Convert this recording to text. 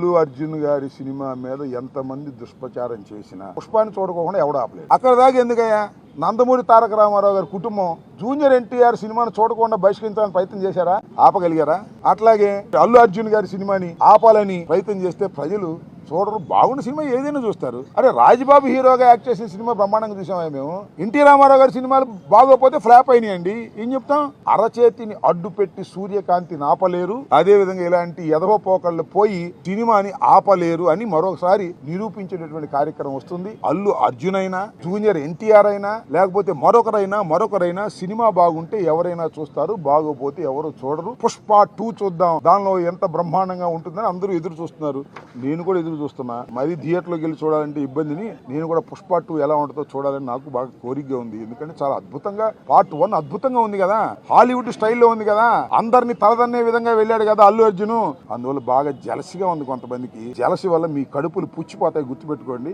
అల్లు అర్జున్ గారి సినిమా మీద ఎంతమంది దుష్ప్రచారం చేసినా పుష్పాన్ని చూడకోకుండా ఎవడు ఆపలేదు. అక్కడ దాకా ఎందుకయ్యా? నందమూరి తారక రామారావు గారి కుటుంబం జూనియర్ ఎన్టీఆర్ సినిమాను చూడకుండా బహిష్కరించాలని ప్రయత్నం చేశారా? ఆపగలిగారా? అట్లాగే అల్లు అర్జున్ గారి సినిమాని ఆపాలని ప్రయత్నం చేస్తే ప్రజలు చూడరు. బాగున్న సినిమా ఏదైనా చూస్తారు. అరే రాజ్బాబు హీరోగా యాక్ట్ చేసిన సినిమా బ్రహ్మాండంగా చూసామా మేము? ఎన్టీ రామారావు గారి సినిమాలు బాగోపోతే ఫ్లాప్ అయినాయండి. ఏం చెప్తాం? అరచేతిని అడ్డు పెట్టి సూర్యకాంతిని ఆపలేరు, అదే విధంగా ఇలాంటి ఎదవ పోకళ్ళు పోయి సినిమాని ఆపలేరు అని మరొకసారి నిరూపించేటటువంటి కార్యక్రమం వస్తుంది. అల్లు అర్జున్ అయినా, జూనియర్ ఎన్టీఆర్ అయినా, లేకపోతే మరొకరైనా సినిమా బాగుంటే ఎవరైనా చూస్తారు, బాగోపోతే ఎవరు చూడరు. పుష్ప 2 చూద్దాం, దానిలో ఎంత బ్రహ్మాండంగా ఉంటుందని అందరూ ఎదురు చూస్తున్నారు. నేను కూడా ఎదురు చూస్తున్నా. మరి థియేటర్లోకి వెళ్ళి చూడాలంటే ఇబ్బందిని, నేను కూడా పుష్ప 2 ఎలా ఉంటుందో చూడాలని నాకు బాగా కోరికగా ఉంది. ఎందుకంటే చాలా అద్భుతంగా, పార్ట్ 1 అద్భుతంగా ఉంది కదా, హాలీవుడ్ స్టైల్లో ఉంది కదా, అందరినీ తలదన్నే విధంగా వెళ్ళాడు కదా అల్లు అర్జున్. అందువల్ల బాగా జలసిగా ఉంది కొంతమందికి. జలసి వల్ల మీ కడుపులు పుచ్చిపోతాయి, గుర్తుపెట్టుకోండి.